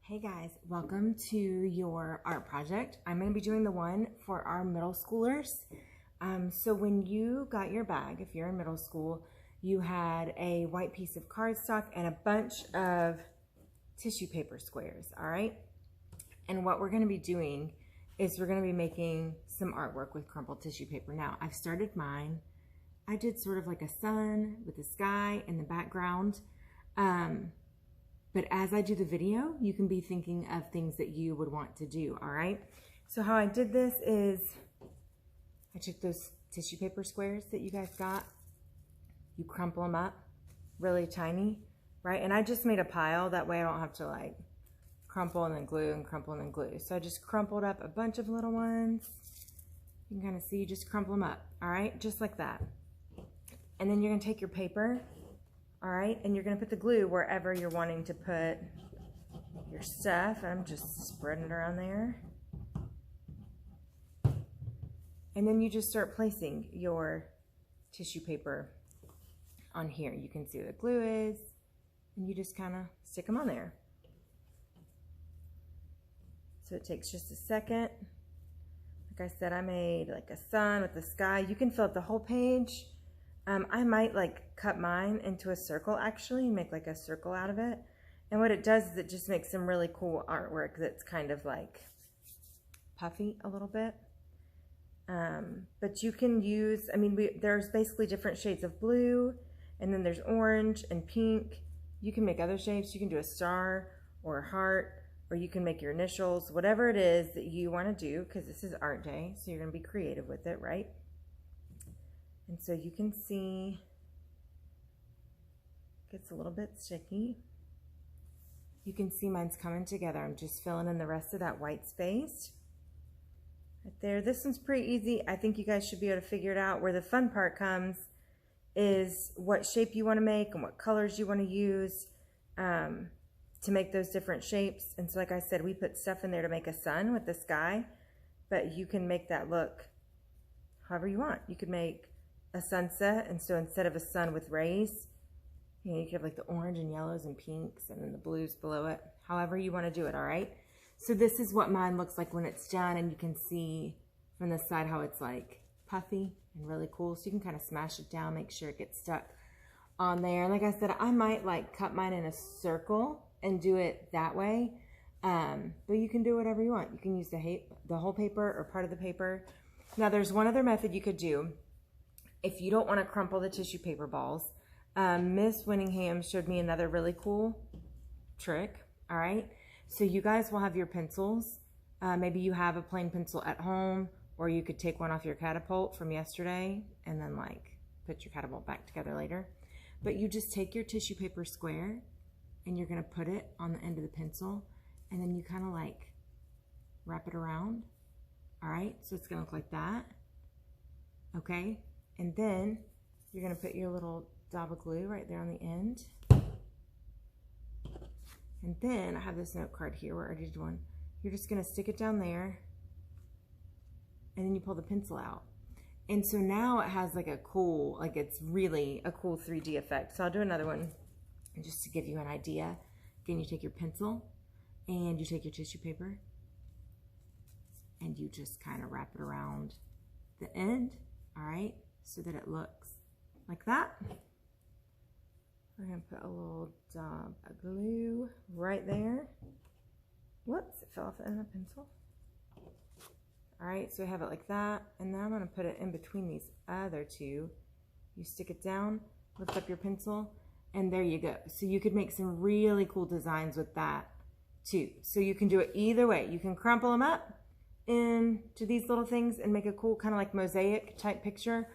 Hey guys, welcome to your art project. I'm going to be doing the one for our middle schoolers. So when you got your bag, if you're in middle school, you had a white piece of cardstock and a bunch of tissue paper squares, all right? And what we're going to be doing is we're going to be making some artwork with crumpled tissue paper. Now, I've started mine. I did sort of like a sun with the sky in the background. But as I do the video, you can be thinking of things that you would want to do, all right? So how I did this is I took those tissue paper squares that you guys got, you crumple them up really tiny, right? And I just made a pile, that way I don't have to like crumple and then glue and crumple and then glue. So I just crumpled up a bunch of little ones. You can kind of see, just crumple them up, all right? Just like that. And then you're gonna take your paper, all right, and you're gonna put the glue wherever you're wanting to put your stuff. I'm just spreading it around there. And then you just start placing your tissue paper on here. You can see where the glue is, and you just kind of stick them on there. So it takes just a second. Like I said, I made like a sun with the sky. You can fill up the whole page. I might like cut mine into a circle actually, make like a circle out of it. And what it does is it just makes some really cool artwork that's kind of like puffy a little bit. But you can use, I mean, there's basically different shades of blue, and then there's orange and pink. You can make other shapes. You can do a star or a heart, or you can make your initials, whatever it is that you want to do, because this is art day, so you're going to be creative with it, right? And so you can see it gets a little bit sticky. You can see mine's coming together. I'm just filling in the rest of that white space right there. This one's pretty easy. I think you guys should be able to figure it out. Where the fun part comes is what shape you want to make and what colors you want to use to make those different shapes. And so like I said, we put stuff in there to make a sun with the sky, but you can make that look however you want. You could make a sunset, and so instead of a sun with rays, you know, you could have like the orange and yellows and pinks and then the blues below it, however you want to do it, all right? So this is what mine looks like when it's done, and you can see from the side how it's like puffy and really cool. So you can kind of smash it down, make sure it gets stuck on there. And like I said, I might like cut mine in a circle and do it that way, but you can do whatever you want. You can use the whole paper or part of the paper. Now there's one other method you could do if you don't want to crumple the tissue paper balls. Miss Winningham showed me another really cool trick, all right? So you guys will have your pencils. Maybe you have a plain pencil at home, or you could take one off your catapult from yesterday and then like put your catapult back together later. But you just take your tissue paper square and you're gonna put it on the end of the pencil, and then you kind of like wrap it around, all right? So it's gonna look like that, okay? And then you're gonna put your little dab of glue right there on the end. And then I have this note card here where I did one. You're just gonna stick it down there, and then you pull the pencil out. And so now it has like a cool, like it's really a cool 3D effect. So I'll do another one just to give you an idea. Again, you take your pencil and you take your tissue paper and you just kind of wrap it around the end, all right? So that it looks like that. We're gonna put a little dab of glue right there. Whoops, it fell off the end of the pencil. All right, so we have it like that. And then I'm gonna put it in between these other two. You stick it down, lift up your pencil, and there you go. So you could make some really cool designs with that too. So you can do it either way. You can crumple them up into these little things and make a cool kind of like mosaic type picture,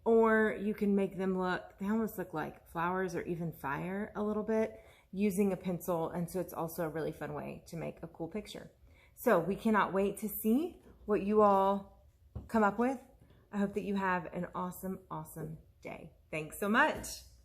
or you can make them look, they almost look like flowers or even fire a little bit using a pencil. And so it's also a really fun way to make a cool picture. So we cannot wait to see what you all come up with. I hope that you have an awesome, awesome day. Thanks so much.